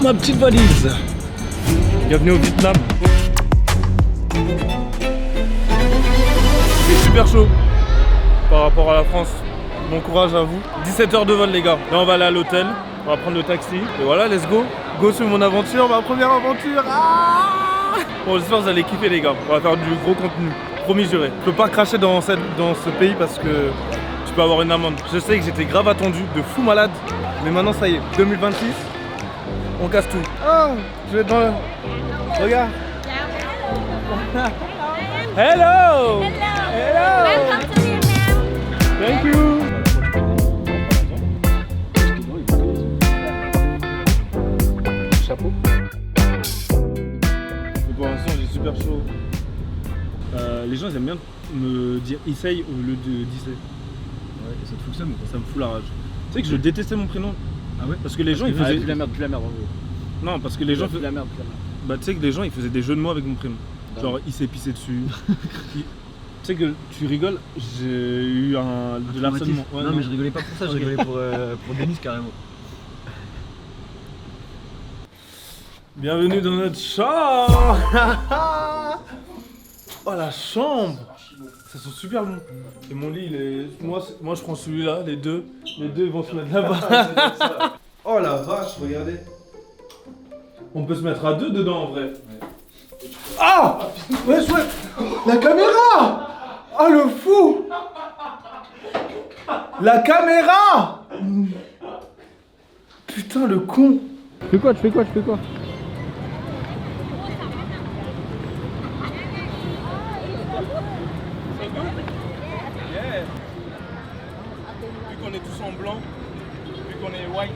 ma petite valise. Bienvenue au Vietnam. C'est super chaud par rapport à la France. Bon courage à vous. 17 heures de vol les gars. Là on va aller à l'hôtel, on va prendre le taxi. Et voilà, let's go. Go sur mon aventure, ma première aventure. Bon, j'espère que vous allez kiffer les gars. On va faire du gros contenu. Promis juré. Je peux pas cracher dans ce pays parce que tu peux avoir une amende. Je sais que j'étais grave attendu, de fou malade. Mais maintenant ça y est, 2026, on casse tout. Ah, je vais être dans le... Regarde. Hello. Hello. Welcome to Vietnam. Thank you. Chapeau. Mais pour l'instant j'ai super chaud. Les gens ils aiment bien me dire Issei au lieu de Dissei. Ouais, et ça te fonctionne ou Ça me fout la rage. Tu sais que je détestais mon prénom. Ah ouais? Parce que les gens ils faisaient. Plus la merde, en gros. Non, parce que les gens. Plus la merde, Bah tu sais que les gens ils faisaient des jeux de mots avec mon prénom. Genre il s'est pissé dessus. Tu sais que tu rigoles, j'ai eu de l'harcèlement. Ouais, non mais je rigolais pas pour ça, je rigolais pour Denis carrément. Bienvenue dans notre chambre. Oh la chambre. Ça sent super bon. Et mon lit il est... Moi je prends celui-là, les deux ils vont se mettre là-bas. Oh la vache, regardez. On peut se mettre à deux dedans en vrai. Ouais. Ah ouais, la caméra. Oh le fou. La caméra. Putain le con. Tu fais quoi Vu qu'on est tous en blanc, vu qu'on est white.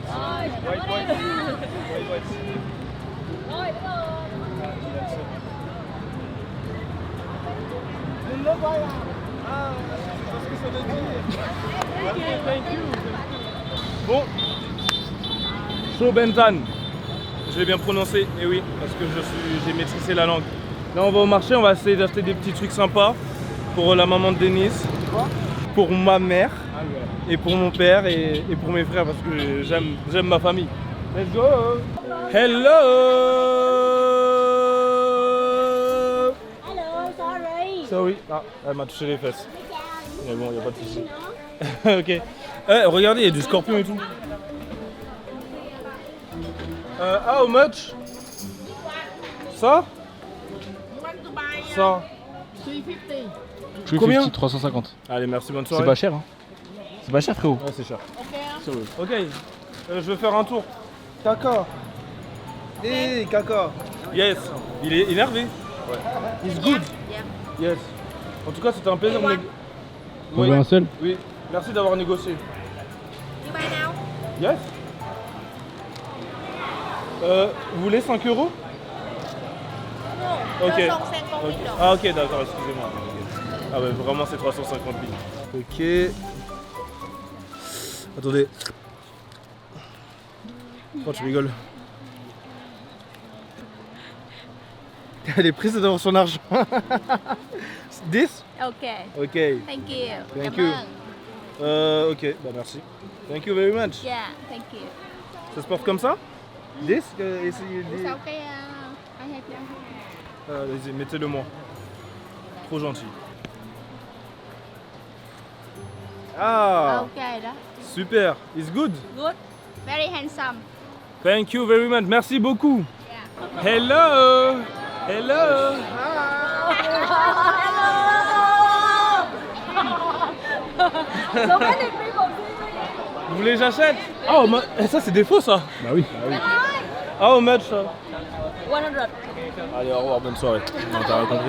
Bon, Cho Bentan, je l'ai bien prononcé, et oui, parce que j'ai maîtrisé la langue. Là on va au marché, on va essayer d'acheter des petits trucs sympas pour la maman de Denis, pour ma mère, et pour mon père et pour mes frères parce que j'aime ma famille. Let's go! Hello! Hello, sorry. Sorry. Ah, elle m'a touché les fesses. Mais bon, y a pas de souci. Ok. Regardez, il y a du scorpion et tout. How much? Ça? Ça? Combien? 350. Allez, merci, bonne soirée. C'est pas cher hein. C'est pas cher frérot. Ouais, c'est cher. Ok, je vais faire un tour. Caca. Hey, caca. Yes. Il est énervé. Ouais. It's good. Yes. En tout cas, c'était un plaisir de négocier. On veut un seul? Oui. Merci d'avoir négocié. You buy now? Yes. Vous voulez 5 €? Ok. Ok. Ah ok, d'accord, excusez-moi. Ah ouais, vraiment c'est 350 000. Ok. Attendez. Oh, tu rigoles. Elle est pressée d'avoir son argent. This? Okay. Ok. Thank you. Thank Cảm you. ơn. Ok, bah merci. Thank you very much. Yeah, thank you. Ça se porte comme ça? This? It's okay. I have you. Allez-y, mettez-le moi. Trop gentil. Ah, Okay đó. super. It's good. Good. Very handsome. Thank you very much. Merci beaucoup. Yeah. Hello. Hello. So many people. Vous voulez que j'achète? Oh, ça c'est des faux ça. Bah oui. How much? 100. Allez, au revoir, bonne soirée. Non, t'as rien compris.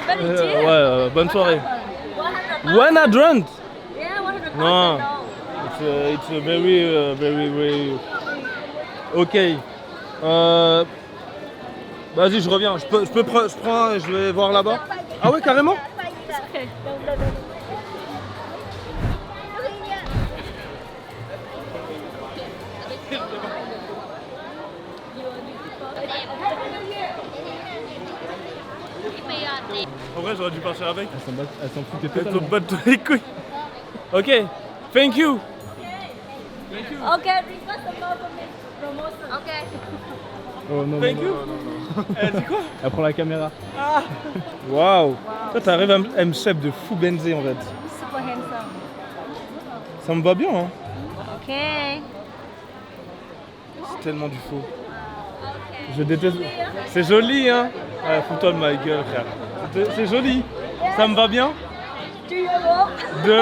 Very cheap. Ouais, bonne soirée. 100. 100? Yeah, 100. Non. No. It's a very. Ok. Vas-y, je reviens. Je prends, je vais voir là-bas. Ah ouais, carrément? Okay. En vrai, j'aurais dû partir avec. Elle s'en foutait Elle totalement. te bat tous les couilles. Ok, thank you. Okay, request a compliment. Okay. Oh non, Thank non, you. non, non, non. Elle dit quoi? Elle prend la caméra. Waouh. Toi, t'arrives à me shape de fou Benzé en fait. Super handsome. Ça me va bien, hein. Okay. C'est tellement du faux. Je déteste. C'est joli, hein. Ouais, fous-toi de ma gueule, frère. C'est joli. Ça me va bien. 2 euros. De...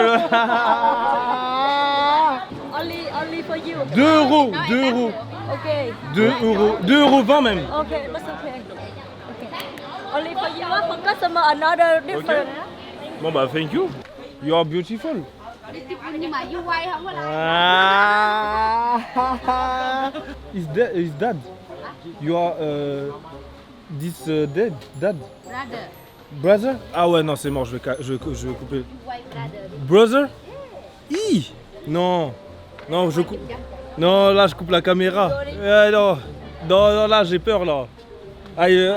Only for you. 2 euros. 2 euros. Okay. 2 euros. 2 euros 20 même. Okay, that's okay. Okay. Only for you. For customer, another different. Bon bah thank you. You are beautiful. Nhưng mà you quay không có like. Is dad? You are this dad? Brother. Brother? Ah ouais non c'est mort, je vais couper. You quay brother. Brother? Hi! Non. Non, non, là je coupe la caméra. Non. Non, là j'ai peur là. Aïe.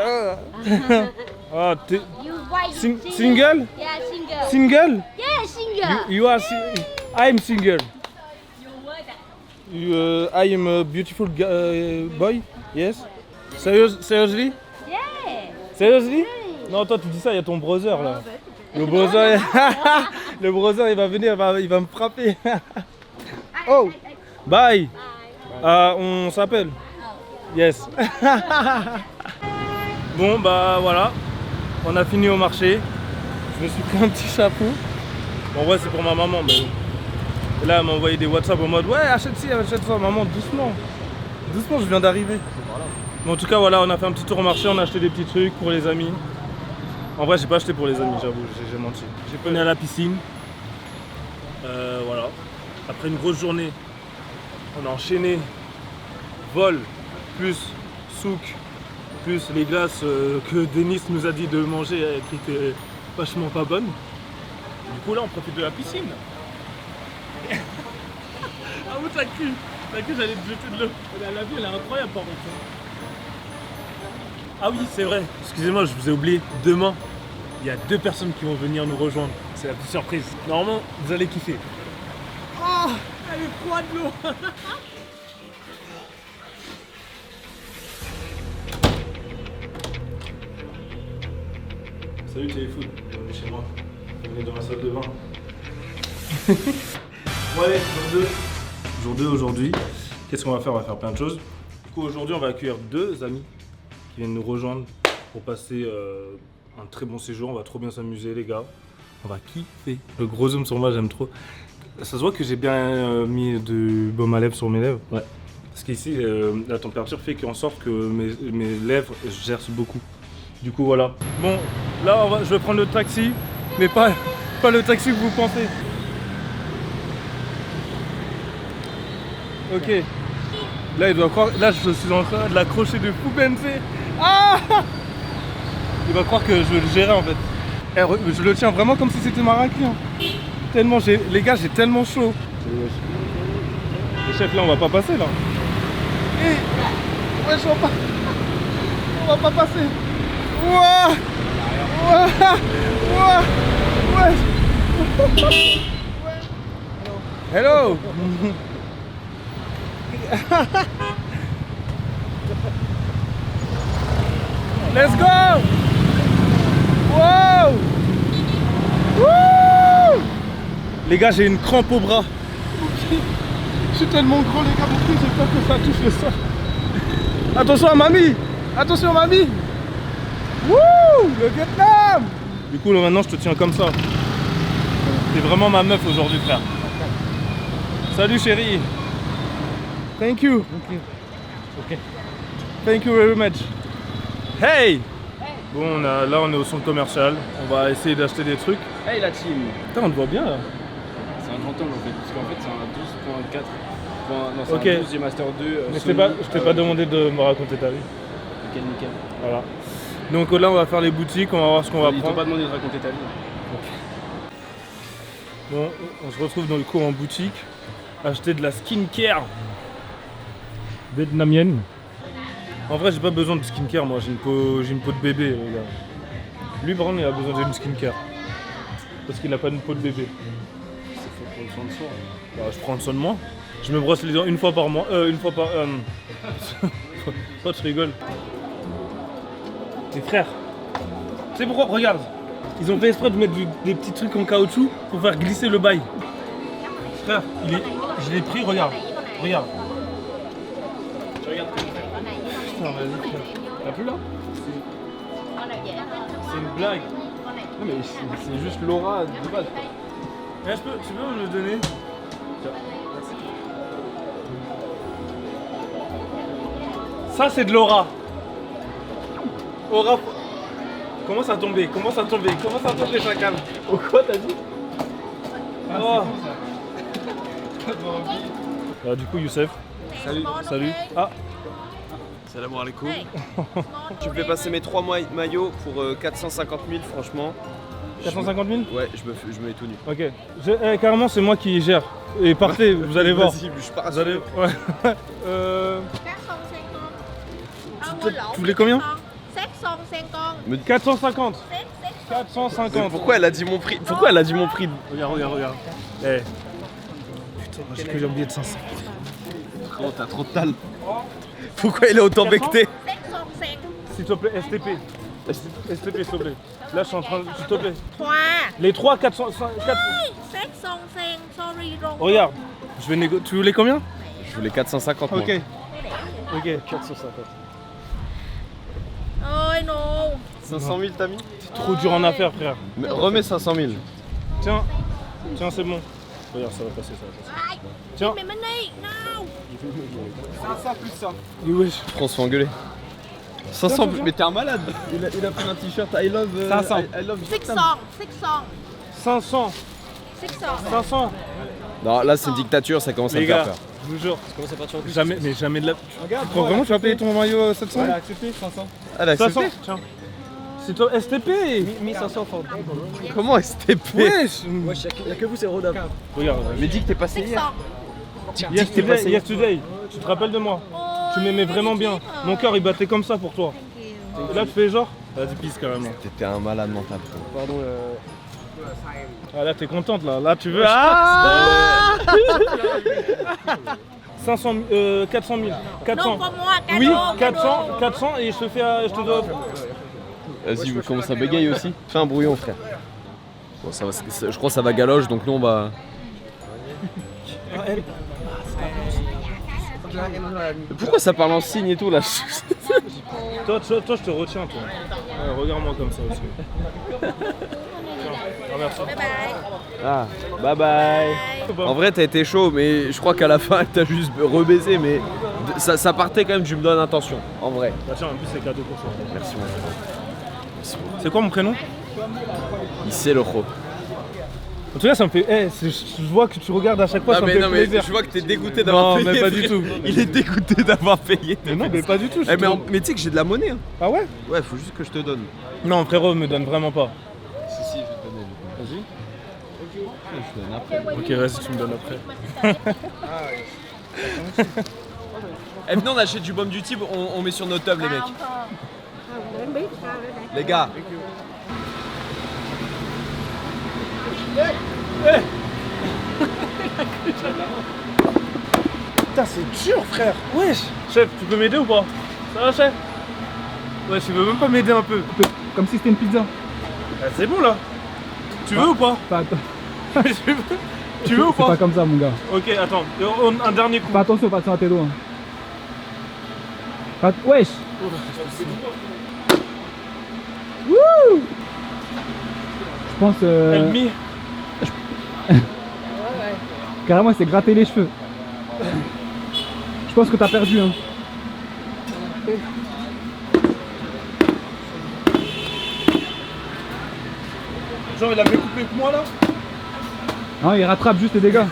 Ah, t'es You quay single? Yeah, single. Single? Yeah, single. You are I'm single. I am a beautiful boy. Yes. Seriously? Yeah. Seriously? Non, toi tu dis ça, il y a ton brother là. Le brother, le brother il va venir, il va me frapper. Oh, bye. On s'appelle. Yes. Bon bah voilà, on a fini au marché. Je me suis pris un petit chapeau. Bon ouais c'est pour ma maman mais bon. Et là elle m'a envoyé des WhatsApp en mode ouais achète ci, achète ça maman doucement. Doucement je viens d'arriver. Mais en tout cas voilà on a fait un petit tour au marché, on a acheté des petits trucs pour les amis. En vrai j'ai pas acheté pour les amis j'avoue, j'ai menti. J'ai pas allé à la piscine. Voilà. Après une grosse journée, on a enchaîné vol plus souk plus les glaces que Denis nous a dit de manger qui étaient vachement pas bonnes. Du coup là on profite de la piscine. Ah où t'as cru j'allais te jeter de l'eau. La vue elle est incroyable par contre. Ah oui c'est vrai, excusez-moi je vous ai oublié, demain il y a 2 personnes qui vont venir nous rejoindre. C'est la petite surprise. Normalement vous allez kiffer. Oh elle est froide l'eau. Salut Téléfoot, bienvenue chez moi. Bienvenue dans la salle de bain. Bon allez, jour 2 aujourd'hui. Qu'est-ce qu'on va faire? On va faire plein de choses. Du coup aujourd'hui on va accueillir 2 amis qui viennent nous rejoindre pour passer un très bon séjour. On va trop bien s'amuser les gars. On va kiffer. Le gros zoom sur moi j'aime trop. Ça se voit que j'ai bien mis du baume à lèvres sur mes lèvres. Ouais. Parce qu'ici la température fait qu'en sorte que mes lèvres gercent beaucoup. Du coup voilà. Bon, là je vais prendre le taxi, mais pas le taxi que vous pensez. Ok. Là il doit croire. Là je suis en train de l'accrocher de fou Benzé. Ah. Il va croire que je vais le gérer en fait. Je le tiens vraiment comme si c'était ma raclée. Hein. Tellement les gars j'ai tellement chaud. Le chef là on va pas passer là. Ouais on va pas passer. Ouah ouah ouah ouais. Hello. Let's go. Wow. Woo. Les gars j'ai une crampe au bras. Je suis tellement gros les gars, j'ai peur que ça touche le sol. Attention à mamie. Attention mamie. Wouh, le Vietnam. Du coup là, maintenant je te tiens comme ça. T'es vraiment ma meuf aujourd'hui frère. Salut chérie. Thank you. Ok. Thank you very much. Hey. Bon là on est au centre commercial. On va essayer d'acheter des trucs. Hey la team. Putain on te voit bien là. C'est un grand angle en fait, parce qu'en fait c'est un 12.4. Non c'est Ok. un 12 et Master 2. Mais je t'ai pas demandé de me raconter ta vie. Nickel. Voilà. Donc là on va faire les boutiques, on va voir ce qu'on va Ils t'ont prendre. pas demandé de raconter ta vie. Bon, on se retrouve dans le cours en boutique, acheter de la skincare vietnamienne. En vrai j'ai pas besoin de skincare moi, j'ai une peau de bébé les gars. Lui par contre il a besoin d'une skincare. Parce qu'il a pas une peau de bébé. C'est faut prendre soin de soi. Bah, je prends soin de moi. Je me brosse les dents une fois par mois. Une fois par. Oh, tu rigoles. Les frères. Tu sais pourquoi? Regarde. Ils ont fait exprès de mettre des petits trucs en caoutchouc pour faire glisser le bail. Frère, je l'ai pris, regarde. Regarde. Tu regardes comme ça. Putain, vas-y, frère. T'as plus là? C'est une blague. Non mais c'est juste l'aura de base. Eh, tu peux me le donner? Ça, c'est de l'aura. Aura. Commence à tomber, chacal. Oh quoi t'as dit? Oh. Du coup, Youssef. Salut. Ah, Salam alaikum. Je vais passer mes 3 maillots pour 450 000 franchement. 450 000? Ouais, je me mets tout nu. Ok. Carrément, c'est moi qui gère. Et partez, vous allez voir. Vas-y, je pars. Vous allez. Ouais. Tu voulais combien? 450. 450. Pourquoi elle a dit mon prix? Pourquoi elle a dit mon prix? Regarde. Eh. Putain, j'ai oublié de 500. Oh, t'as trop de tal. Pourquoi il est autant becté? S'il te plaît, STP. STP, s'il te plaît. Là, je suis en train de. S'il te plaît. 3 Les 3, 400. 400. Regarde. Je vais négocier. Tu voulais combien? Je voulais 450 moi. Ok. 450. Ôi non. 500 000 t'as mis? Trop dur en affaires, frère. Mais remets 500 000. Tiens, c'est bon. Regarde, ça va passer. Tiens. Mais Mani, non. 500 plus ça. Et wesh. On se fait engueuler. 500 plus. Mais t'es un malade. Il a pris un t-shirt I love. 500. I love. 600. 500. 500. Non, là c'est une dictature, ça commence à Les me faire gars, peur. je vous jure. Comment ça partir en plus? Jamais de la. Regarde, Tu crois vraiment que tu vas payer ton maillot 700? Ouais, accepté 500. Ah, elle a 500. accepté? Tiens. C'est toi, STP. 1500 francs. Comment STP? Wesh. Wesh, y'a que vous, c'est rodable. Regarde. Mais dis que t'es passé hier. 600. Dis que t'es passé hier. Yesterday. Tu te rappelles de moi? Tu m'aimais vraiment bien. Mon cœur il battait comme ça pour toi. Et là tu fais genre? Vas-y pisse carrément. T'étais un malade mental. Pardon, Ah là t'es contente là. Là tu veux. Ah 500 400 000. 400. Non, pas moi, cadeau. Oui, cadeau. 400 et je te dois. Vas-y, vous commencez à bégayer aussi. Fais un brouillon, frère. Bon, je crois que ça va galoche, donc nous on va. Pourquoi ça parle en signe et tout là? Toi je te retiens toi. Ouais, regarde-moi comme ça aussi. Tiens, merci. Bye bye. Ah, bye bye. En vrai, t'as été chaud, mais je crois qu'à la fin, t'as juste rebaisé, mais ça partait quand même d'une bonne intention, en vrai. Bah tiens, en plus c'est cadeau pour toi. Merci, mon frère. C'est quoi mon prénom? Ici, le pro. En tout cas, ça me fait. Je vois que tu regardes à chaque fois, ça me fait plaisir. je vois que t'es dégoûté d'avoir Non, payé. mais pas du tout. Il est dégoûté d'avoir payé. Mais non, mais pas du tout. je Eh, trouve. mais tu sais que j'ai de la monnaie. Hein. Ah ouais? Ouais, faut juste que je te donne. Non, frérot, me donne vraiment pas. Si, je vais te donner. Vas-y. Je te donne après. Ok, vas-y, tu me donnes après. Eh, venez, on achète du baume du type, on met sur notre table, les mecs. Les gars. Putain, c'est dur, frère. Wesh. Chef, tu peux m'aider ou pas? Ça va, chef? Ouais, tu veux même pas m'aider un peu? comme si c'était une pizza. Ah, c'est bon là. Tu veux ou pas? Tu veux ou C'est pas? pas comme ça, mon gars. Ok, attends. Un dernier coup. Fais attention à tes doigts. Wesh. Wouh. Je pense. Elmi. Carrément, il s'est gratté les cheveux. Je pense que t'as perdu. Hein. Genre, il a mieux coupé que moi là? Non, il rattrape juste les dégâts.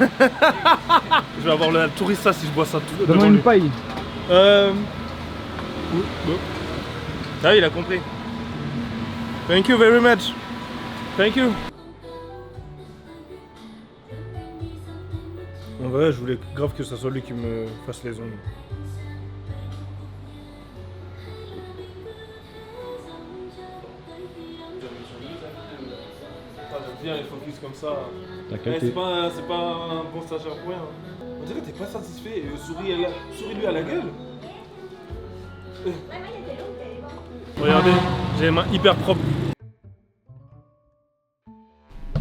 Je vais avoir le tourista si je bois ça tout Donne-moi une paille. Bon. Ah, il a compris. Thank you very much. Thank you. En vrai, je voulais grave que ça soit lui qui me fasse les ongles. Viens, les focus comme ça. T'as C'est pas un bon stagiaire pour rien. On dirait que t'es pas satisfait. Souris-lui à la gueule. Regardez, j'ai les mains hyper propres.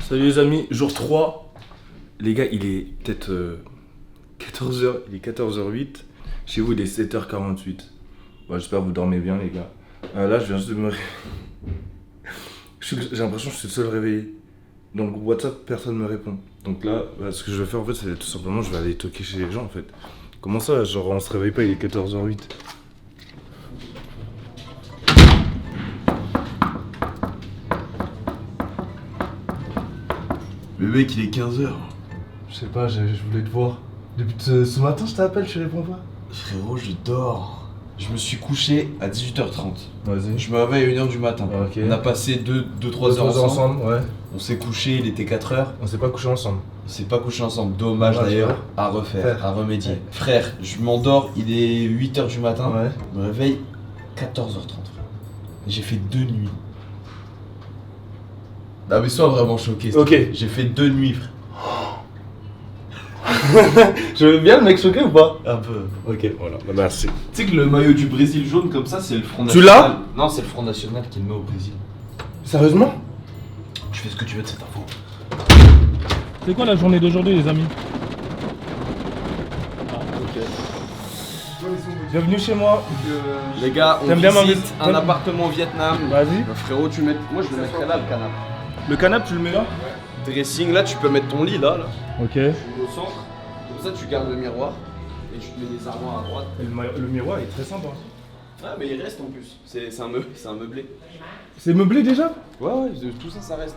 Salut les amis, jour 3. Les gars, il est peut-être 14h, il est 14h08. Chez vous, il est 7h48. Bon, j'espère que vous dormez bien, les gars. Là, je viens juste de me réveiller. J'ai l'impression que je suis le seul réveillé. Dans le groupe WhatsApp, personne ne me répond. Donc là, ce que je vais faire en fait, c'est tout simplement, je vais aller toquer chez les gens en fait. Comment ça, genre on se réveille pas, il est 14h08. Mais mec, il est 15h. Je sais pas, je voulais te voir. Depuis ce matin, je t'appelle, tu réponds pas. Frérot, je dors. Je me suis couché à 18h30. Vas-y. Je me réveille à 1h du matin. Ok. On a passé 2-3 heures ensemble. Ouais. On s'est couché, il était 4h. On s'est pas couché ensemble. On s'est pas couché ensemble. Dommage d'ailleurs, ouais. à refaire, à remédier. Ouais. Frère, je m'endors, il est 8h du matin. Ouais. Je me réveille 14h30. Frère. J'ai fait 2 nuits. Non mais sois vraiment choqué. Ok. J'ai fait 2 nuits, frère. Je veux bien le mec choqué ou pas? Un peu. Ok, voilà, bah, merci. Tu sais que le maillot du Brésil jaune comme ça, c'est le Front Tu National. l'as? Non, c'est le Front National qui le met au Brésil. Sérieusement? Tu fais ce que tu veux de cette info. C'est quoi la journée d'aujourd'hui les amis? Bienvenue chez moi. Les gars, on T'aimes bien ma visite visite? un appartement au Vietnam. Vas-y. Bah, frérot, tu mets... Moi, je le mettrais là, le canapé. Le canapé, tu le mets là? Dressing, là, tu peux mettre ton lit, là. Ok. Tu le mets au centre. Comme ça, tu gardes le miroir. Et tu te mets des armoires à droite. Le miroir est très sympa. Ah, mais il reste en plus. C'est un meublé. C'est meublé déjà? Ouais, tout ça, ça reste.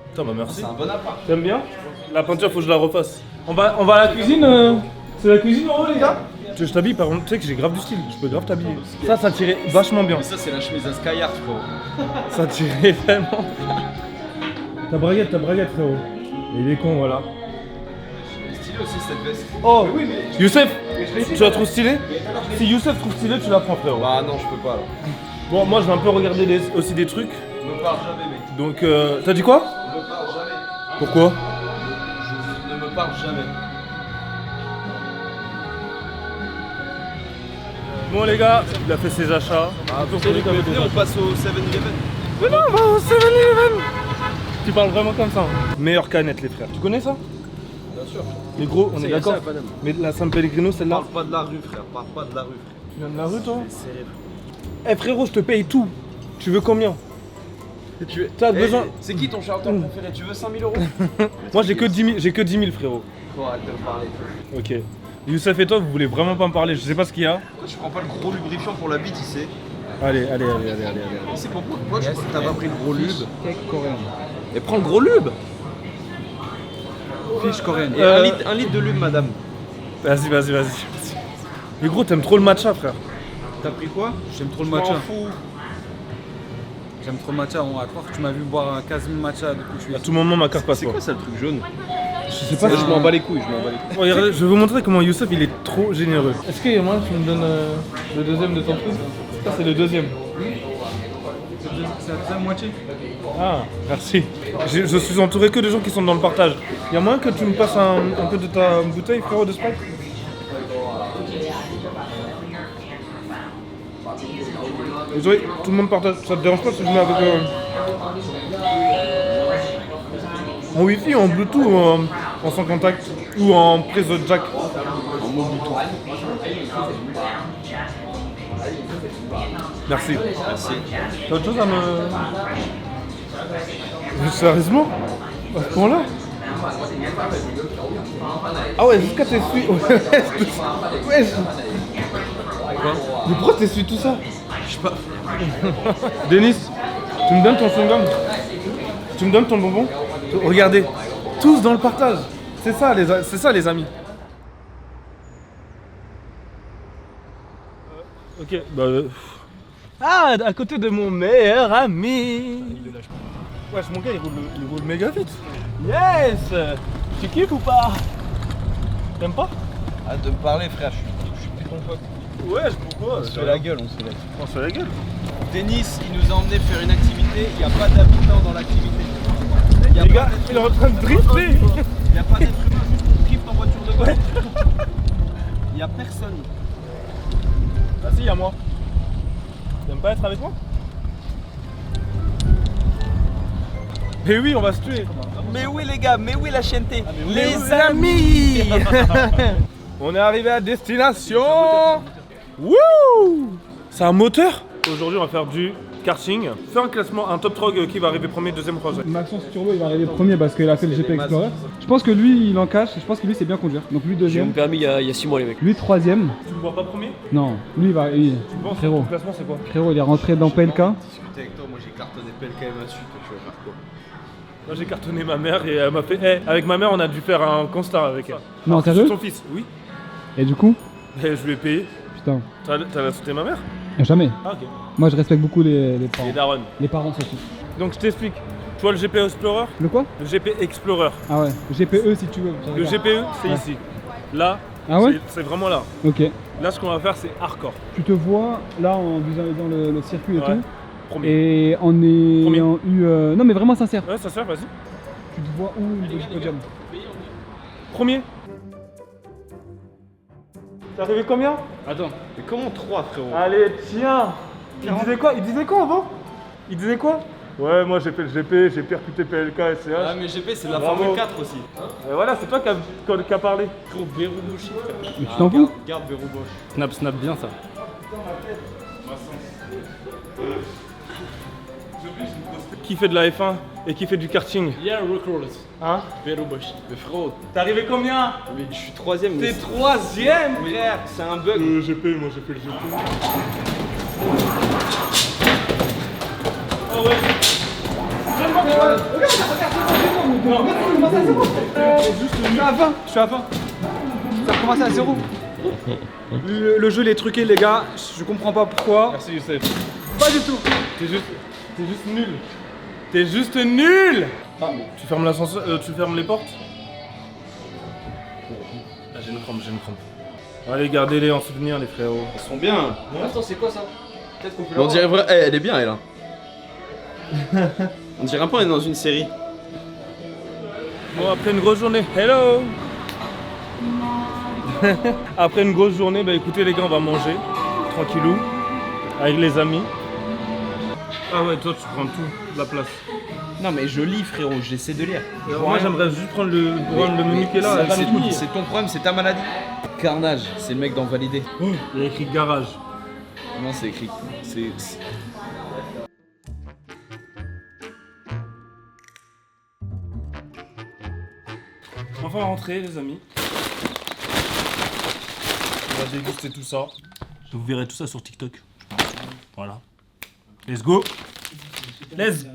Putain, bah merci. C'est un bon appart. T'aimes bien? La peinture, faut que je la refasse. On va à la cuisine. C'est la cuisine en haut, les gars? Tu veux que je t'habille? Par contre, tu sais que j'ai grave du style. Je peux grave t'habiller. Ça tirait vachement bien. Mais ça, c'est la chemise à Skyart, frérot. Ça tirait vraiment. Ta braguette, frérot. Et il est con, voilà. Stylé aussi, cette veste. Oh, oui, mais. Youssef, tu la trouves stylée? Si Youssef trouve stylée, tu la prends, frérot. Bah, non, je peux pas, là. Bon, moi, je vais un peu regarder aussi des trucs. Ne me parle jamais, mec. Donc, t'as dit quoi? Ne me parle jamais. Pourquoi? Je ne me parle jamais. Bon, les gars, il a fait ses achats. On passe au 7-Eleven. Mais non, on va au 7-Eleven. Tu parles vraiment comme ça. Meilleure canette, les frères. Tu connais ça? Bien sûr. Les gros, on est d'accord. ça, madame. Mais la San Pellegrino, celle-là. Parle pas de la rue, frère. Parle pas de la rue, frère. Tu viens de la rue, toi? C'est serré, Eh frérot, je te paye tout. Tu veux combien? T'as besoin. C'est qui ton chanteur préféré? Tu veux 5000 euros? Moi, j'ai que 10 000, frérot. Bon, arrête de me parler. Ok. Youssef et toi, vous voulez vraiment pas me parler. Je sais pas ce qu'il y a. Je prends pas le gros lubrifiant pour la bite, il sait. Allez. C'est pourquoi t'as pas pris le gros lube? Et prends le gros lube. Fiche coréenne. Et un litre de lube, madame. Vas-y. Mais gros, t'aimes trop le matcha, frère. T'as pris quoi? J'aime trop le Je m'en matcha. fous. J'aime trop le matcha. On va croire que tu m'as vu boire 15 000 matcha depuis que je suis À ici. tout moment, ma carte passe. C'est quoi ça, le truc jaune? Je sais pas. Je m'en bats les couilles, Regardez, je vais vous montrer comment Youssef il est trop généreux. Est-ce qu'il y a moyen que tu me donnes le deuxième de ton truc? Ça c'est le deuxième. C'est la deuxième moitié. Ah, merci. Je suis entouré que de gens qui sont dans le partage. Il y a moyen que tu me passes un peu de ta bouteille, frérot, de Sprite? Désolé, tout le monde partage. Ça te dérange pas si je mets avec en Wi-Fi, en Bluetooth ou en sans contact ou en prise de jack? Merci. T'as autre chose à me... Mais sérieusement? À ce point-là? Ah ouais, jusqu'à t'essuies... Wesh. Mais pourquoi t'essuies tout ça? Je sais pas. Denis, tu me donnes ton chewing-gum? Tu me donnes ton bonbon? Regardez, tous dans le partage. C'est ça les amis. Ok, bah... Ah, à côté de mon meilleur ami. Wesh, mon gars, il roule méga vite. Yes. Tu kiffes ou pas? T'aimes pas? Arrête de me parler, frère, je suis plus ton pote. Wesh, pourquoi? On se fait la gueule, on se fait la gueule. On se fait la gueule. Denis, il nous a emmené faire une activité, il n'y a pas d'habitants dans l'activité. Les gars, il est en train de drifter. Il n'y a pas d'être humain, juste on drift en voiture de n'importe quoi. Y'a personne. Ah si, y'a moi. T'aimes pas être avec moi? Mais oui, on va se tuer. Mais oui les gars, mais oui la chienneté. Les amis. On est arrivé à destination. Wouh! C'est un moteur? Aujourd'hui, on va faire du karting. Fais un classement, un top 3 qui va arriver premier, deuxième, troisième. Maxence Turbo il va arriver premier parce qu'il a fait le GP Explorer. Je pense que lui il en cache et je pense que lui c'est bien conduire. Donc lui J'ai eu deuxième, mon permis il y a 6 mois les mecs. lui troisième. Tu me vois pas premier? Non, lui il va. Bon, Frérot. ton classement, c'est quoi? Frérot il est rentré dans PLK. Discuter avec toi, moi j'ai cartonné PLK et Massu, toi tu vas faire quoi? Moi, j'ai cartonné ma mère et elle m'a fait. Eh, avec ma mère, on a dû faire un constat avec elle. Non, Alors, sérieux? son fils, oui. Et du coup, Et je lui ai payé. putain, T'as insulté ma mère? jamais. Ah, ok. Moi je respecte beaucoup les Et parents. Daron. Les parents surtout. Donc, je t'explique. Tu vois le GP Explorer? Le quoi? Le GP Explorer. Ah ouais, GPE si tu veux. Le GPE, c'est Ouais. ici. Là, Ah ouais? c'est vraiment là. Ok. Là, ce qu'on va faire, c'est hardcore. Tu te vois là en visualisant le circuit et Ouais. tout. Premier. Et en ayant eu. Non mais vraiment sincère. Ouais, ça sert, vas-y. Tu te vois où au niveau du podium? Premier. T'es arrivé combien? Attends. Mais comment 3 frérot? Allez, tiens. Il disait quoi? Il disait quoi avant? Il disait quoi? Ouais, moi j'ai fait le GP, j'ai percuté PLK et CH. Ah mais GP c'est la Bravo. Formule 4 aussi. Et voilà, c'est toi qui a parlé. Gros Bérou Bouchi frère. Mais tu t'en fous? Garde Bérou Bosch. Snap bien ça. Qui fait de la F1 et qui fait du karting? Yeah, record. Hein? Bérou Bosch. Mais frérot, T'es arrivé combien? mais je suis 3ème. T'es troisième, frère. C'est un bug. GP, moi j'ai fait le GP. Oh ouais. Je suis à 20, je suis à 20. Ça recommence à 0. Le jeu il est truqué les gars, je comprends pas pourquoi. Merci Youssef. Pas du tout. T'es juste nul. T'es juste nul. Tu fermes l'ascenseur, tu fermes les portes. Ah, j'ai une crampe. Allez, gardez-les en souvenir les frérots. Ils sont bien. Attends, c'est quoi ça? Peut-être qu'on peut On dirait vrai. Elle est bien elle. Hein. On dirait un peu on est dans une série. Bon, après une grosse journée, hello. Après une grosse journée, bah écoutez les gars, on va manger, tranquillou, avec les amis. Ah ouais, toi tu prends tout, la place. Non mais je lis frérot, j'essaie de lire. Moi j'aimerais juste prendre le menu qui est là. C'est- c'est tout. c'est ton problème, c'est ta maladie. Carnage, c'est le mec dans Validé. Il y a écrit garage. Non c'est écrit. C'est. On va rentrer les amis. On va déguster tout ça. Vous verrez tout ça sur TikTok. Voilà. Let's go. Let's go.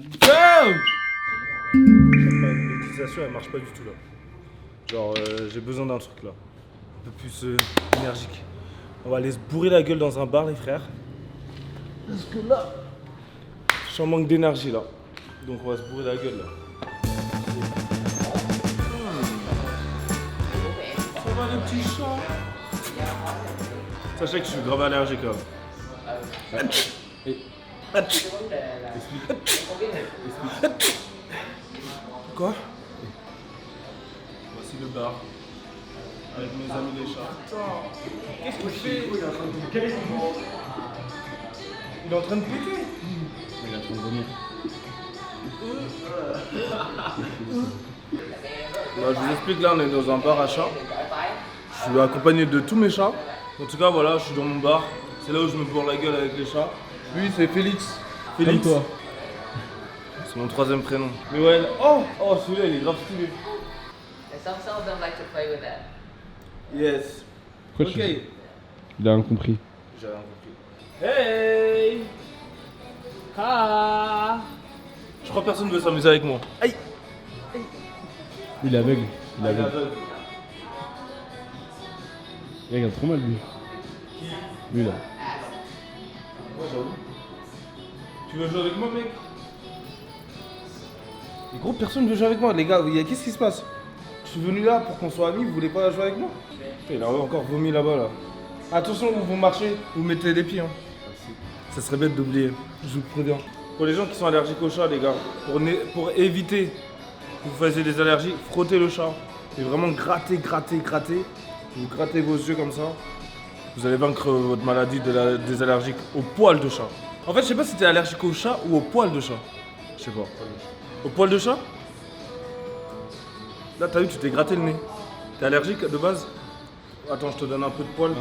La monétisation elle marche pas du tout là. Genre j'ai besoin d'un truc là. Un peu plus énergique. On va aller se bourrer la gueule dans un bar les frères. Parce que là, je suis en manque d'énergie là. Donc on va se bourrer la gueule là. Ça va les petits chats. Sachez que je suis grave allergique là. Quoi? Voici le bar. Avec mes amis les chats. Qu'est-ce qu'il fait? Il est en train de péter. Il est en train de vomir. Bah, je vous explique, là on est dans un bar à chats. Je suis accompagné de tous mes chats. En tout cas voilà, je suis dans mon bar. C'est là où je me bourre la gueule avec les chats. Lui c'est Félix. Félix. Comme toi. C'est mon troisième prénom. Mais ouais, oh celui-là il est grave stylé. And some them like to play with that. Yes. Pourquoi Ok. Il a rien compris. J'ai rien compris. Hey. Ah. Je crois que personne ne veut s'amuser avec moi. Aïe. Il est aveugle. Il est Il est aveugle. aveugle. Il regarde trop mal lui. Lui là. Ouais, j'avoue. Tu veux jouer avec moi, mec? Les gros, personne ne veut jouer avec moi. Les gars, qu'est-ce qui se passe? Je suis venu là pour qu'on soit amis, vous voulez pas jouer avec moi? Putain, il a encore vomi là-bas là. Attention, vous marchez, vous mettez les pieds. Hein. Ça serait bête d'oublier, je vous préviens. Pour les gens qui sont allergiques au chat, les gars, pour éviter que vous fassiez des allergies, frottez le chat Et vraiment gratter. Vous grattez vos yeux comme ça. Vous allez vaincre votre maladie des allergiques au poil de chat. En fait, je sais pas si t'es allergique au chat ou au poil de chat. Je sais pas. Au poil de chat? Là, t'as vu, tu t'es gratté le nez. T'es allergique de base? Attends, je te donne un peu de poil.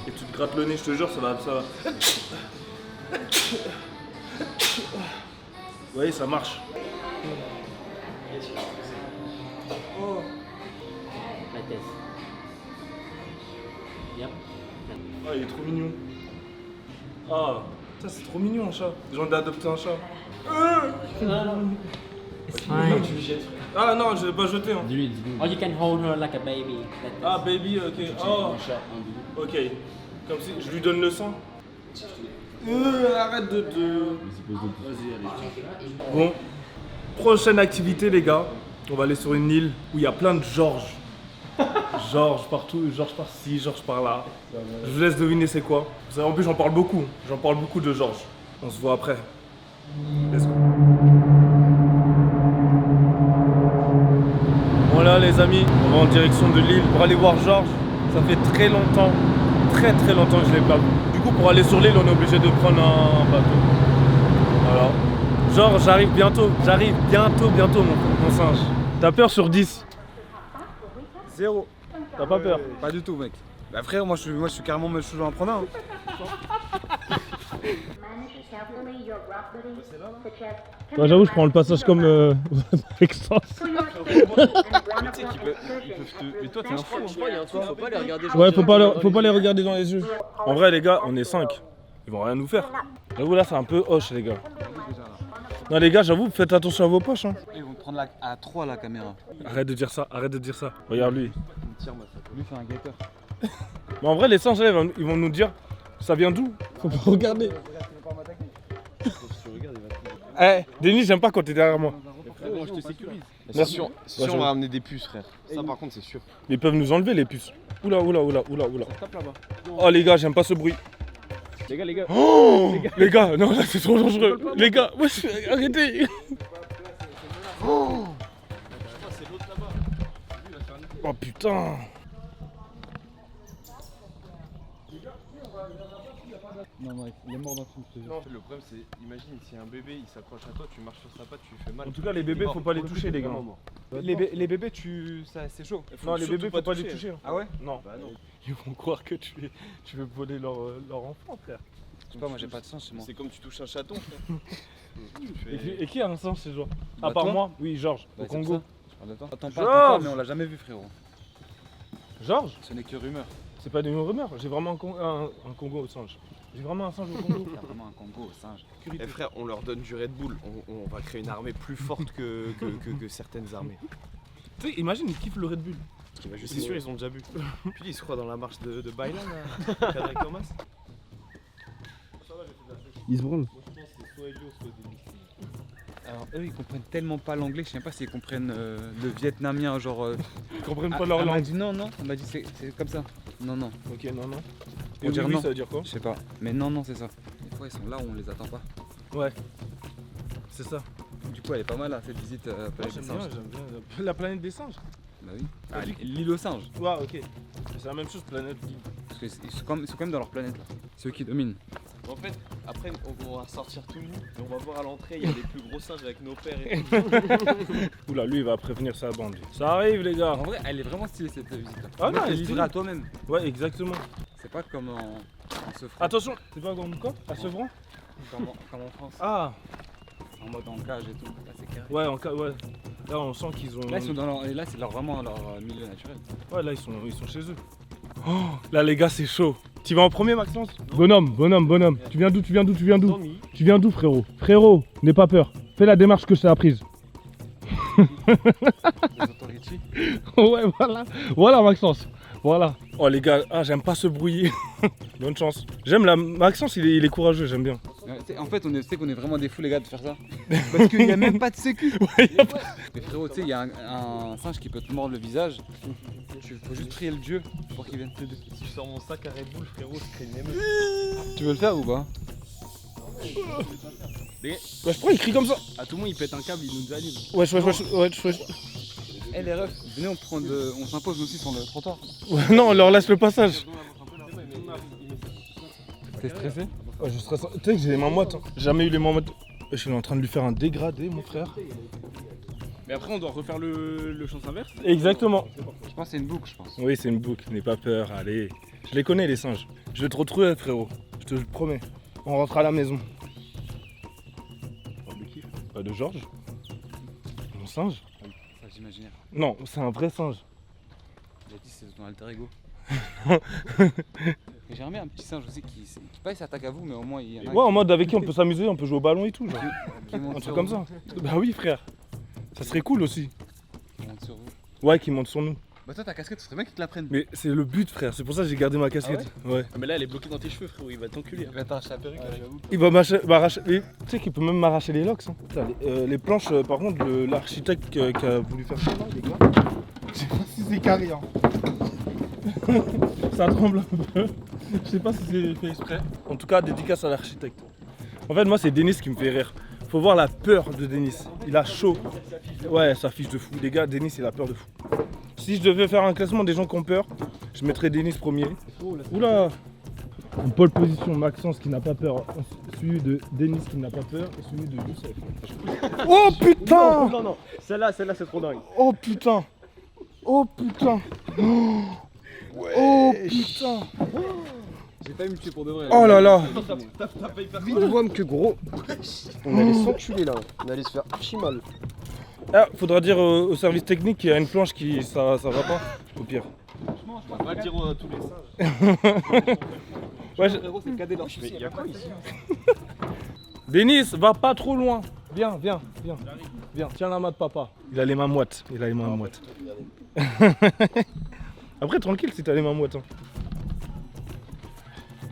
Et tu te grattes le nez, je te jure, ça va. Vous voyez, ça marche. Oh. Like this. Yep. Ah, il est trop mignon. Ah, ça c'est trop mignon un chat. J'ai envie d'adopter un chat. It's fine. Ah non, je l'ai pas jeté. Hein. Or you can hold her like a baby. Like this. Ah, baby, ok. Oh, ok. Comme si je lui donne le sang. Arrête de. Vas-y, allez. Bon, prochaine activité, les gars. On va aller sur une île où il y a plein de Georges. Georges partout, Georges par-ci, Georges par-là. Je vous laisse deviner c'est quoi. Vous savez, en plus, j'en parle beaucoup. J'en parle beaucoup de Georges. On se voit après. Let's go. Voilà les amis, on va en direction de l'île pour aller voir Georges. Ça fait très longtemps que je l'ai pas vu. Du coup, pour aller sur l'île, on est obligé de prendre un bateau. Voilà. Georges, j'arrive bientôt, mon singe. T'as peur sur 10? 0. T'as pas peur? Pas du tout, mec. Bah frère, moi je suis carrément me en prenant. Hein. Bah, j'avoue, je prends le passage comme Extras. Mais toi, t'es un fou. Je crois qu'il y a un truc, faut pas les regarder. Ouais, faut pas les regarder dans les yeux. En vrai, les gars, on est 5. Ils vont rien nous faire. J'avoue, là, c'est un peu hoche, les gars. Non, les gars, j'avoue, faites attention à vos poches. Hein. Ils vont prendre à 3 la caméra. Arrête de dire ça. Regarde lui. Lui fait un guetteur. Mais en vrai, les singes, là, ils vont nous dire ça vient d'où? Faut pas regarder. Eh, Denis, j'aime pas quand t'es derrière moi. Moi, je te sécurise. Merci. Si on va ramener des puces, frère. Ça, par contre, c'est sûr. Ils peuvent nous enlever les puces. Oula. Oh, les gars, j'aime pas ce bruit. Les gars. Oh les gars, non, là, c'est trop dangereux. Les gars, arrêtez. Oh putain. Non, il est mort dans le film. Le problème, c'est, imagine, si un bébé il s'accroche à toi, tu marches sur sa patte, tu lui fais mal. En tout cas, les bébés, faut pas les toucher, les gars. Les bébés, c'est chaud. Non, les bébés, faut pas les toucher. Ah ouais? Non. Bah non. Ils vont croire que tu veux voler leur enfant, frère. Je sais pas, moi j'ai pas de singe chez moi. C'est comme tu touches un chaton, frère. Et qui a un singe chez toi? Bah, À part toi. moi? Oui, Georges, Bah, au c'est Congo. pour ça. Je parle de toi. Attends Georges. pas, mais on l'a jamais vu, frérot. Georges? Ce n'est que rumeur. C'est pas une rumeur, j'ai vraiment un Congo au singe. J'ai vraiment un singe au Congo. Il y a vraiment un Congo au singe. Eh frère, on leur donne du Red Bull. On va créer une armée plus forte que certaines armées. Tu sais, imagine, ils kiffent le Red Bull. C'est sûr, ils ont déjà bu. Puis ils se croient dans la marche de Bailan, là. Cadré Thomas. Ils se branlent. Alors eux ils comprennent tellement pas l'anglais, je sais même pas s'ils comprennent le vietnamien genre... Ils comprennent pas leur Elle m'a langue. dit non, on m'a dit c'est comme ça. Non. Ok, non. Pour dire oui, non. ça veut dire quoi? Je sais pas, mais non c'est ça. Des fois ils sont là où on les attend pas. Ouais, c'est ça. Du coup elle est pas mal là, cette visite à la planète des J'aime singes. bien. La planète des singes? Bah oui. Ah, l'île aux singes. Ouais, ok. C'est la même chose, planète. Parce qu'ils sont quand même dans leur planète là. C'est eux qui dominent. En fait, après, on va sortir tout nu. Et on va voir à l'entrée, il y a les plus gros singes avec nos pères et tout. Oula, lui, il va prévenir sa bande. Ça arrive, les gars. En vrai elle est vraiment stylée cette visite là. Ah non, elle est elle est stylée. à toi-même. Ouais, exactement. C'est pas comme en Sevran. Attention, c'est pas comme quoi? À Sevran? Comme en France. Ah, En mode en cage et tout. Là c'est carré. ouais, ouais. Là, on sent qu'ils ont. Là ils sont dans leur... et là c'est vraiment leur milieu naturel. Ouais, là, ils sont chez eux. Oh, là, les gars, c'est chaud. Tu vas en premier, Maxence? Bonhomme. Tu viens d'où? Tu viens d'où, frérot? Frérot, n'aie pas peur. Fais la démarche que je t'ai apprise. Les autorités. Ouais, voilà, Maxence. Voilà. Oh, les gars, j'aime pas se brouiller. Bonne chance. J'aime la. Maxence, il est courageux, j'aime bien. En fait, on sait qu'on est vraiment des fous, les gars, de faire ça. Parce qu'il n'y a même pas de sécu. Ouais, y a pas- Mais frérot, tu sais, il y a un singe qui peut te mordre le visage. Il faut juste prier le dieu pour qu'il vienne t'aider. Si je sors mon sac à Red Bull, frérot, je crée une émeute. Tu veux le faire ou pas? Wesh, pourquoi il crie comme ça? À tout le monde, il pète un câble, il nous allume. Wesh. Eh les refs, venez on s'impose aussi sur le trottoir. Non, on leur laisse le passage. T'es stressé? Ouais, je stresse. Tu sais que j'ai les mains moites. Hein. J'ai jamais eu les mains moites. Je suis en train de lui faire un dégradé, mon frère. Mais après, on doit refaire le sens inverse. Exactement. Je pense que c'est une boucle, je pense. Oui, c'est une boucle. N'aie pas peur, allez. Je les connais, les singes. Je vais te retrouver, frérot. Je te le promets. On rentre à la maison. Pas de Georges? Mon singe? Ça, j'imagine. Non, c'est un vrai singe. J'ai dit c'est ton alter ego. Mais j'aimerais bien un petit singe aussi qui pas il s'attaque à vous, mais au moins il y en a Ouais, en mode avec qui on peut s'amuser, on peut jouer au ballon et tout, genre. qui monte Un sur truc comme vous. ça. Bah oui, frère. Ça serait cool aussi. Qui monte sur vous. Ouais, qui monte sur nous. Bah toi ta casquette, ce serait bien qu'ils te la prennent. Mais c'est le but, frère. C'est pour ça que j'ai gardé ma casquette. Ouais. Ah, mais là, elle est bloquée dans tes cheveux, frérot. Il va t'enculer. Il va t'arracher la perruque avec. Il va m'arracher. Tu sais qu'il peut même m'arracher les locks. Hein. Putain, les planches, par contre, l'architecte qui a voulu faire ça, là, les gars. Je sais pas si c'est carré. Hein. Ça tremble un peu. Je sais pas si c'est fait exprès. En tout cas, dédicace à l'architecte. En fait, moi, c'est Denis qui me fait rire. Faut voir la peur de Denis. Il a chaud. Ouais, ça fiche de fou. Les gars, Denis, il a peur de fou. Si je devais faire un classement des gens qui ont peur, je mettrais Denis premier. Oula! En pole position, Maxence qui n'a pas peur, suivi de Denis qui n'a pas peur et suivi de Youssef. Oh putain! Non, celle-là c'est trop dingue. Oh putain! Oh putain! Oh putain! J'ai pas eu me tuer pour de vrai. Oh là là! Vite que gros. On allait s'enculer là. On allait se faire archi mal. Ah, faudra dire au service technique qu'il y a une planche qui ça va pas, au pire. On va le dire à tous les singes. Ouais, c'est cadet dans Mais y'a quoi ici? Denis, va pas trop loin. Viens. Viens, tiens la main de papa. Il a les mains moites. Après, tranquille si t'as les mains moites. Hein.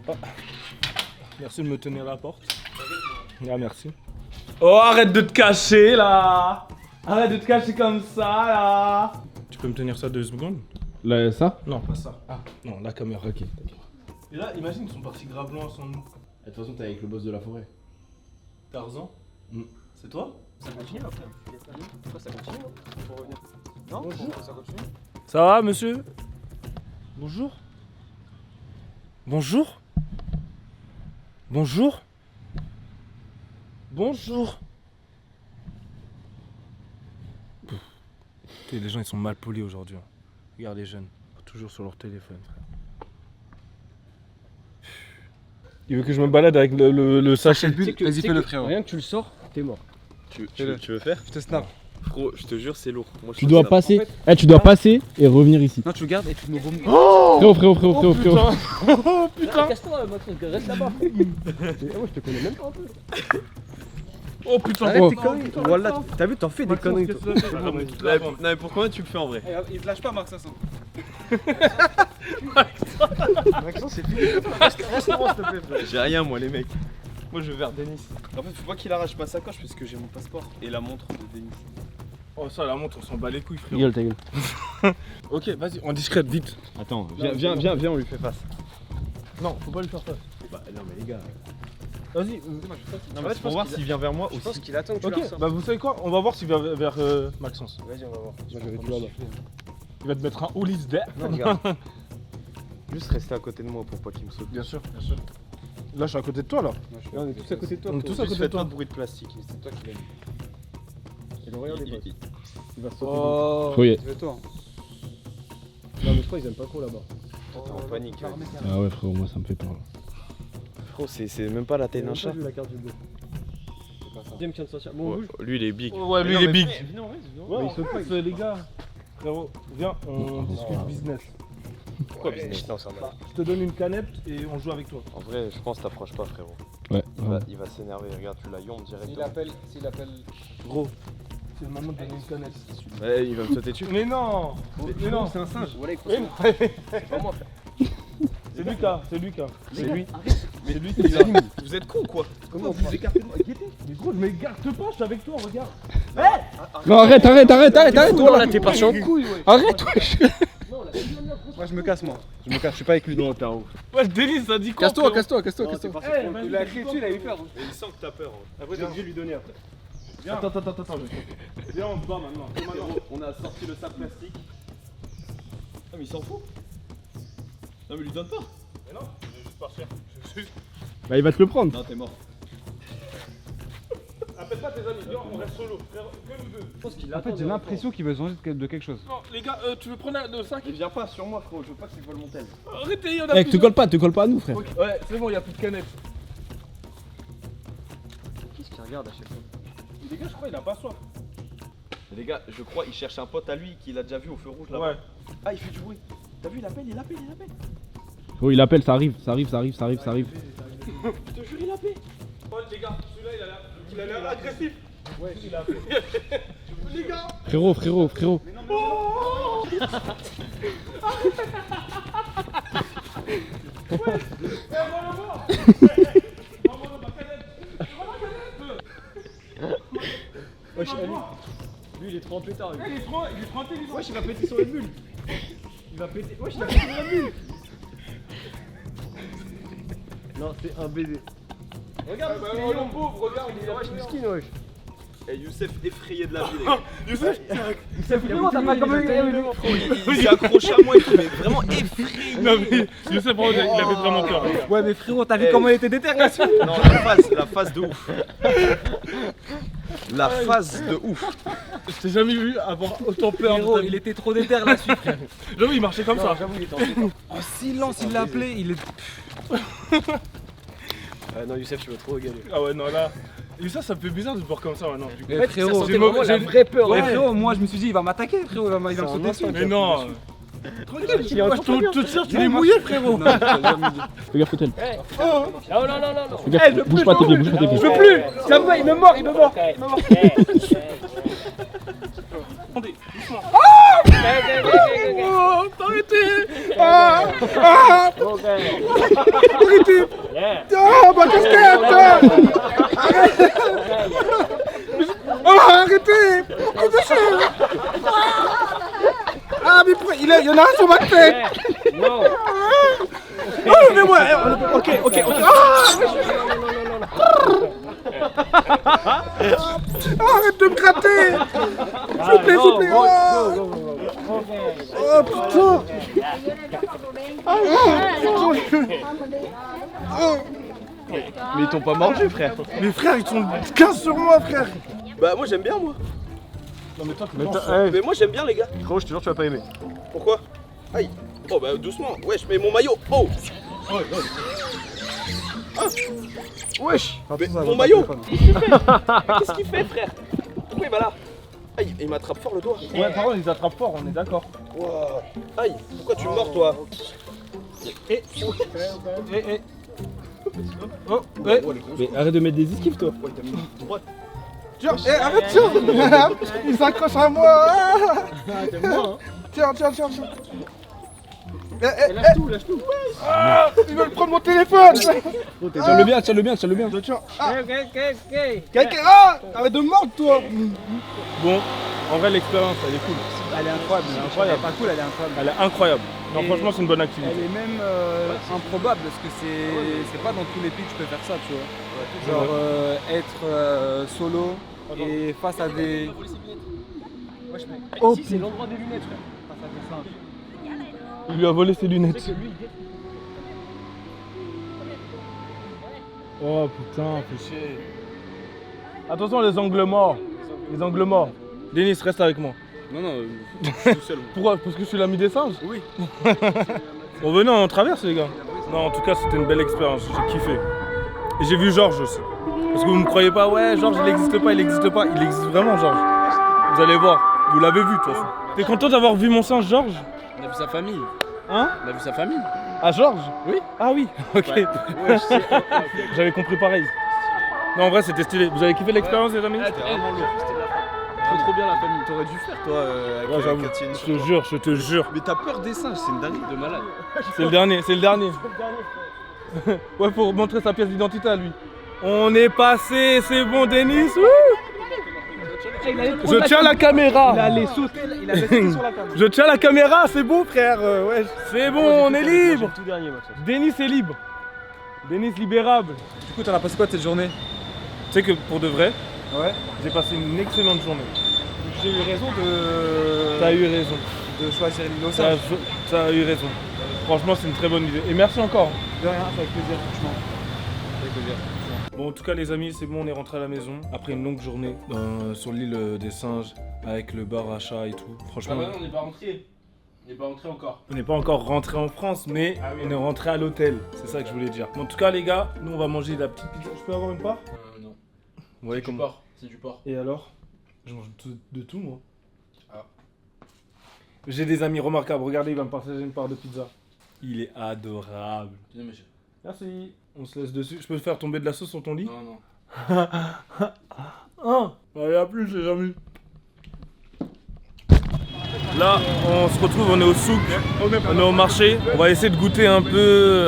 Ah. Merci de me tenir la porte. Ah, merci. Oh, arrête de te cacher là. Arrête de te cacher comme ça là. Tu peux me tenir ça 2 secondes? Là, ça? Non, pas ça. Ah, non, la caméra. Ok. Et là, imagine, ils sont partis grave loin sans nous. De toute façon, t'es avec le boss de la forêt. Tarzan? C'est toi? Ça continue après. Pourquoi ça continue? Faut revenir. Non? Bonjour. Ça continue? Ça va, monsieur? Bonjour. Bonjour. Bonjour. Bonjour. Les gens ils sont mal polis aujourd'hui. Hein. Regarde les jeunes, toujours sur leur téléphone. Frère. Il veut que je me balade avec le sachet. Vas-y fais le frérot. Rien que tu le sors, t'es mort. Tu veux faire? Je te snap. Frérot, je te jure, c'est lourd. Moi, Tu dois passer. Tu dois passer et revenir ici. Non tu le gardes et tu me remontes. Frérot. Oh putain. Casse-toi, reste là-bas. Moi je te connais même pas un peu. Oh putain. Arrête tes conneries. Voilà, t'as vu, t'en fais des conneries. Qu'est-ce toi. que tu fais? Non, mais pourquoi tu le fais en vrai? Il te lâche pas Marc Sasson. Maxence, c'est fini. Reste-moi s'il te plaît, frère. J'ai rien, moi, les mecs. Moi je veux vers Denis. En fait, faut pas qu'il arrache ma sacoche parce que j'ai mon passeport et la montre de Denis. Oh ça la montre on s'en bat les couilles frérot. Gueule ta gueule. Ok vas-y on discrète vite. Attends, viens, on lui fait face. Non faut pas lui faire ça. Bah non, mais les gars. Vas-y. Non, mais c'est pour voir s'il vient vers moi Je aussi. pense qu'il attend que tu Ok la ressortes. bah vous savez quoi? On va voir s'il va vers Maxence. Vas-y, on va voir. Il va te mettre un Ulysse d'air. Non, regarde. Juste rester à côté de moi pour pas qu'il me saute. Bien sûr. Là je suis à côté de toi là. On est tous à côté de toi. On est tous à côté de Faites toi. pas de bruit de plastique. C'est toi qui l'as mis. Et le regarde les potes. Il va sauter. Oh. Oui. C'est toi. Non, mais je crois qu'ils aiment pas trop là-bas. T'es en panique. Ah ouais frérot, moi ça me fait peur. Frérot, c'est même pas la taille d'un chat. Vu la carte du dos. Deuxième qui vient de sortir. Bon, bouge. Lui, il est big. Ouais lui il est big. Ouais, il saute pas. Les gars. Frérot viens on discute business. Pourquoi business? Non, ça va. Je te donne une canette et on joue avec toi. En vrai, je pense que t'approches pas, frérot. Ouais. Il va s'énerver. Regarde, tu la yombe direct. S'il appelle. Gros. C'est le moment de donner une canette. Ouais, il va me sauter dessus. Mais non. Mais non. C'est un singe. Voilà, écoute. C'est Lucas. C'est lui. C'est lui qui Vous l'a. Vous êtes con quoi? Comment vous écartez de moi? Mais gros, je m'écarte pas, je suis avec toi, regarde. Non arrête. Toi là, t'es parti en couille, ouais. Arrête. Moi je me casse moi. Je suis pas avec lui. Non, t'es un ouf. Ouais, Denis, ça dit quoi? Casse-toi. Il a crié dessus, il a eu peur. Il sent que t'as peur. Après, t'es obligé de lui donner après. Attends. Viens, on se bat maintenant. On a sorti le sac plastique. Ah mais il s'en fout. Non mais lui donne pas. Mais non, je vais juste partir. Bah, il va te le prendre. Non t'es mort. Appelle pas tes amis, viens, on reste solo. Frère, que nous deux. En fait, j'ai l'impression qu'il veut changer de quelque chose. Non, les gars, tu veux prendre le sac? Il vient pas sur moi frérot, je veux pas que c'est vole mon tel. Arrêtez, il y en a Eh, plus. te colle pas à nous, frère. Ouais, c'est bon, il y a plus de canettes. Qu'est-ce qu'il regarde à chaque fois? Les gars, je crois qu'il a pas soif. Les gars, je crois il cherche un pote à lui qu'il a déjà vu au feu rouge là-bas. Ouais. Ah il fait du bruit. T'as vu, il appelle. Oh, il appelle, ça arrive. Je te jure, il appelle. Oh, les gars, celui-là, il a l'air agressif. Ouais, il a appelé. Les gars. Frérot. Wesh, Ali. Lui, il est trop en pétard. Il est trop intelligent. Wesh, il va péter sur les bulles. Il va péter. Wesh, il a pété sur la bulle. Non, c'est un baiser. Regarde, le pauvre, regarde, il est Wesh, miskin, wesh. Et Youssef effrayé de la vie les gars. Youssef, T'as pas comme Il s'est accroché à moi et tout, mais vraiment effrayé. non mais Youssef, il avait vraiment peur. Les gars. Ouais, mais frérot, t'as vu comment il était déter là-dessus? Non, la phase de ouf. La phase de ouf. Je t'ai jamais vu avoir autant peur. Frérot, il était trop déter là-dessus, frère. J'avoue, il marchait comme ça. J'avoue, il était en pétard. Oh, silence, il l'a appelé, il est. Non, Youssef, tu vas trop régaler. Ah ouais, non, là. Et ça me fait bizarre de te voir comme ça maintenant. Du coup. Mais frérot, j'ai vraiment la vraie peur. ouais, frérot, moi je me suis dit, il va m'attaquer, frérot, il va me sauter dessus. Mais non. Il est en Tout tire, tu l'es mouillé, frérot. Fais gaffe, Hôtel. Non. Fais gaffe, bouge pas tes pieds. Je veux plus. Ça me va, il me mord. Attendez, doucement. Ah, mais pourquoi il y en a un sur ma tête. Non. Oh, mais moi, ok. Arrête de me gratter. S'il te plaît. Oh putain. Mais ils t'ont pas mordu frère. Mes frères, ils sont 15 sur moi, frère. Bah moi j'aime bien moi. Non mais toi, tu Mais moi j'aime bien les gars. Frérot, je te jure, tu vas pas aimer. Pourquoi? Aïe. Oh bah doucement. Wesh, mais mon maillot. Oh. Ah. Wesh. Mais mon maillot. Qu'est-ce qu'il fait frère? Pourquoi il va là? Aïe, il m'attrape fort le doigt. Ouais, par contre, ils attrapent fort, on est d'accord. Wow. Aïe, pourquoi tu mords toi? Oh, ouais. Mais arrête de mettre des esquives, toi. Ouais, t'as mis une droite. Tiens, arrête, tiens. Il s'accroche à moi. Tiens. Lâche tout. Ils veulent prendre mon téléphone. Tiens-le bien. Tiens. Ah, arrête de mordre, toi. Bon, en vrai, l'expérience, elle est cool. Elle est incroyable. Elle est pas cool, elle est incroyable. Elle est incroyable. Non, Et franchement, c'est une bonne activité. Elle est même improbable parce que c'est pas dans tous les pays que tu peux faire ça, tu vois. Genre être solo et face à des. Oh, c'est l'endroit des lunettes, frère. Face à des singes. Il lui a volé ses lunettes. Oh putain, fais chier. Attention, les angles morts. Denis, reste avec moi. Non, je suis tout seul. Pourquoi? Parce que je suis l'ami des singes? Oui. Bon, venez, on traverse, les gars. Non, en tout cas, c'était une belle expérience. J'ai kiffé. Et j'ai vu Georges aussi. Parce que vous me croyez pas, ouais, Georges, il existe pas. Il existe vraiment, Georges. Vous allez voir. Vous l'avez vu, de toute façon. T'es content d'avoir vu mon singe, Georges? On a vu sa famille. Hein? On a vu sa famille. Ah, Georges? Oui. Ah oui, ok. Ouais, je sais. J'avais compris pareil. Non, en vrai, c'était stylé. Vous avez kiffé l'expérience, les amis? C'était vraiment lourd. Trop bien la famille. T'aurais dû faire, toi, avec Ouais, j'avoue. Catherine. Je te jure. Mais t'as peur des singes, c'est une dinguerie de malade. C'est le dernier. Ouais, faut montrer sa pièce d'identité à lui. On est passé, c'est bon, Denis. Je tiens la caméra. Il allait sauter sur la caméra. Je tiens la caméra, c'est bon, frère. Ouais. C'est bon, on est libre. Tout dernier, moi. Denis est libre. Denis libérable. Du coup, t'en as passé quoi de cette journée? Tu sais que pour de vrai, Ouais. J'ai passé une excellente journée. J'ai eu raison de. T'as eu raison. De choisir l'île aux singes. T'as eu raison. Franchement, c'est une très bonne idée. Et merci encore. De rien, avec plaisir, franchement. Avec plaisir. Bon, en tout cas, les amis, c'est bon, on est rentré à la maison. Après une longue journée sur l'île des singes, avec le bar à chat et tout. Franchement, on n'est pas rentré. On n'est pas rentré encore. on n'est pas encore rentré en France, mais on est rentré à l'hôtel. C'est ça que je voulais dire. En tout cas, les gars, nous, on va manger la petite pizza. Je peux avoir une part? Non. Vous voyez Du comment. porc. C'est du porc. Et alors? Je mange de tout, moi. Ah. J'ai des amis remarquables. Regardez, il va me partager une part de pizza. Il est adorable. Bien, monsieur. Merci. On se laisse dessus. Je peux faire tomber de la sauce sur ton lit? Non. Ah, il y a plus, j'ai jamais eu. Là, on se retrouve, on est au souk, on est au marché. On va essayer de goûter un peu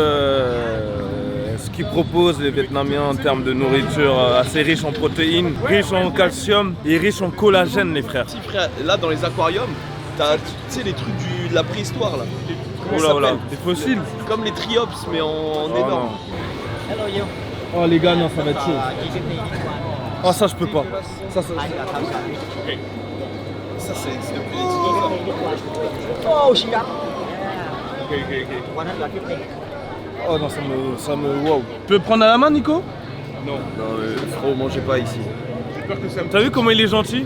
ce qu'ils proposent les Vietnamiens en termes de nourriture assez riche en protéines, riche en calcium et riche en collagène, les frères. Petit frère, là dans les aquariums, t'as tu sais les trucs de la préhistoire là. Comment ça Oula, s'appelle? des fossiles. Comme les triops mais en Oh, énorme. non. Oh les gars, non, ça va être chaud. Ah, ça, je peux pas. Ça c'est depuis les dinosaures. Oh non, ça me wow. Tu peux prendre à la main, Nico? Non frérot, mangez pas ici. T'as vu comment il est gentil?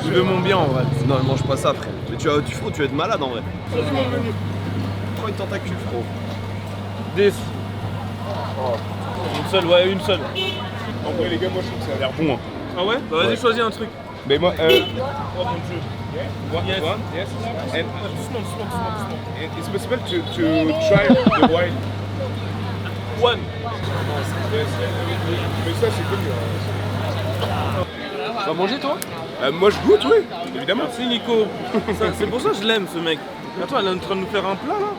Je veux mon bien en vrai. Non, mange pas ça frère. Mais tu vas être malade en vrai. Prends une tentacule frérot. 10. Une seule, ouais, une seule. En vrai, les gars, moi je trouve que ça a l'air bon. Hein. Ah ouais? Bah vas-y, choisis un truc. Mais moi, Oh mon dieu. yes. Yes. And, Doucement. and it's possible to try the wine. One. Mais ça, c'est connu. Tu vas manger toi? Moi je goûte, oui, évidemment. Merci Nico. C'est pour ça que je l'aime ce mec. Attends, elle est en train de nous faire un plat là.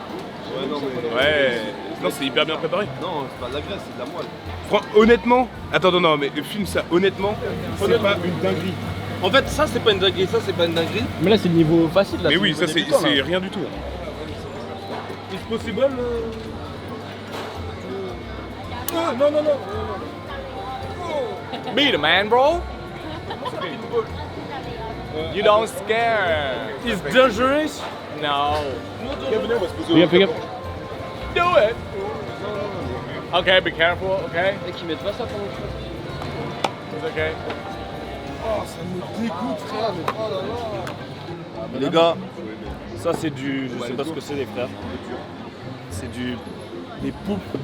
Ouais non mais. Ouais. Non, c'est hyper bien préparé. Non, c'est pas de la graisse, c'est de la moelle. Honnêtement, attends, non, mais filme ça, honnêtement, c'est pas une dinguerie. En fait, ça c'est pas une dinguerie, ça c'est pas une dinguerie. Mais là, c'est le niveau facile. Là, Mais c'est oui, le ça niveau c'est débutant, là. rien du tout. It's possible. Ah, non. Be the man, bro. You don't scare. It's dangerous. No. Fais gaffe. Do it. Okay, be careful, okay? Mec, ils mettent pas ça pendant It's okay. Les gars, ça c'est du. Je sais pas ce que c'est les frères. C'est des poupes.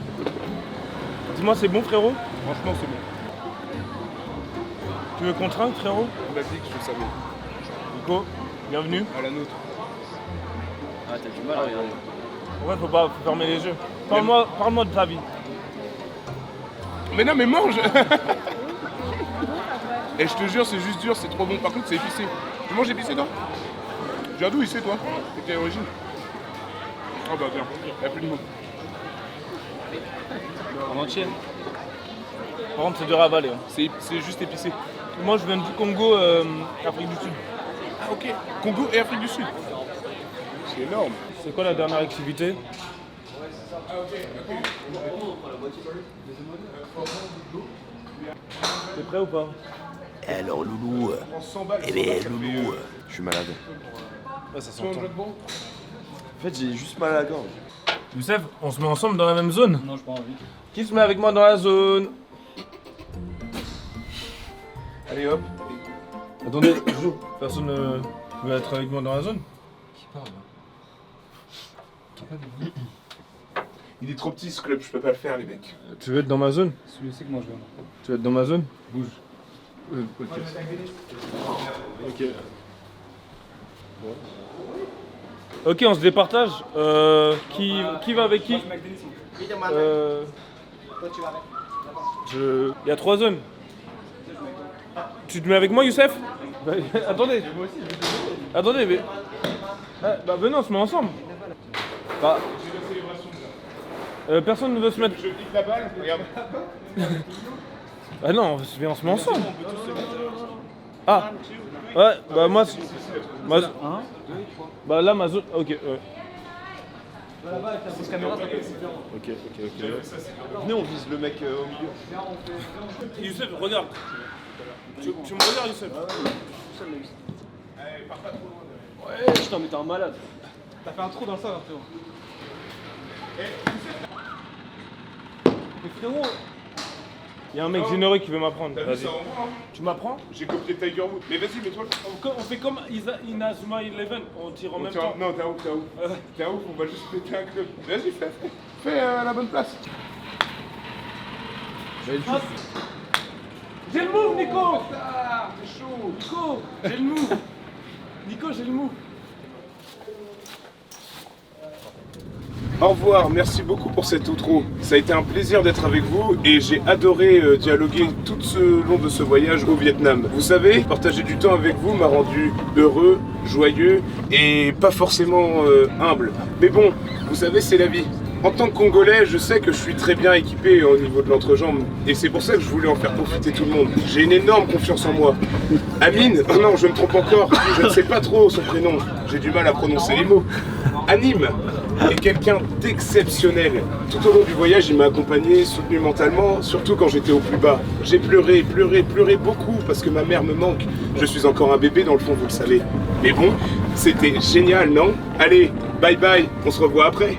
Dis-moi, c'est bon frérot? Franchement, c'est bon. Tu veux qu'on trinque frérot? On m'a dit que je savais. Nico, bienvenue. À la nôtre. Ah, t'as du mal à regarder. En vrai, faut fermer les yeux. Parle-moi de ta vie. Mais non, mais mange. Et je te jure, c'est juste dur, c'est trop bon. Par contre, c'est épicé. Tu manges épicé, toi? Tu viens d'où ici, toi? De quelle origine? Oh bah tiens, y'a plus de mots. En entier. Par contre, c'est dur à avaler. Hein. C'est juste épicé. Moi, je viens du Congo, Afrique du Sud. Ah ok. Congo et Afrique du Sud. C'est énorme. C'est quoi la dernière activité? T'es prêt ou pas? Alors loulou, eh bien loulou, je suis malade. Ouais, ça s'entend. En fait j'ai juste mal à la gorge. Youssef, on se met ensemble dans la même zone? Non, j'ai pas envie. Qui se met avec moi dans la zone? Allez hop. Attendez, personne ne veut être avec moi dans la zone? Il est trop petit ce club, je peux pas le faire les mecs. Tu veux être dans ma zone? Celui-ci que moi je veux. Tu veux être dans ma zone? Bouge. Ok. Ok, on se départage. Qui va avec qui? Il y a 3 zones. Tu te mets avec moi, Youssef? Bah, attendez. Attendez, mais. Bah venez, on se met ensemble. Bah. Personne ne veut se mettre. Je pique la balle, regarde. Ah non, on se met ensemble. Ah. Ouais, bah moi. Bah là, ma zone. Ok, ouais. Ok. Venez on vise le mec au milieu. Youssef, regarde. Tu me regardes, Youssef? Ouais, putain, mais t'es un malade. T'as fait un trou dans le sol, frérot. Mais frérot, Il y a un mec généreux qui veut m'apprendre. T'as vu Vas-y. ça en moi, hein? Tu m'apprends? J'ai copié Tiger Woods. Mais vas-y, mets-toi. On fait comme Inazuma 11, on tire en même temps. Non, t'es un ouf, t'es un ouf. T'es un ouf, on va juste péter un club. Vas-y, fais la bonne place. J'ai le move, Nico! C'est chaud. Nico, j'ai le move! Nico, j'ai le move! Au revoir, merci beaucoup pour cette outro. Ça a été un plaisir d'être avec vous et j'ai adoré dialoguer tout le long de ce voyage au Vietnam. Vous savez, partager du temps avec vous m'a rendu heureux, joyeux et pas forcément humble. Mais bon, vous savez, c'est la vie. En tant que Congolais, je sais que je suis très bien équipé au niveau de l'entrejambe et c'est pour ça que je voulais en faire profiter tout le monde. J'ai une énorme confiance en moi. Amine, oh non, je me trompe encore, je ne sais pas trop son prénom, j'ai du mal à prononcer les mots. Anime est quelqu'un d'exceptionnel. Tout au long du voyage, il m'a accompagné, soutenu mentalement, surtout quand j'étais au plus bas. J'ai pleuré beaucoup parce que ma mère me manque. Je suis encore un bébé dans le fond, vous le savez. Mais bon, c'était génial, non? Allez, bye bye, on se revoit après.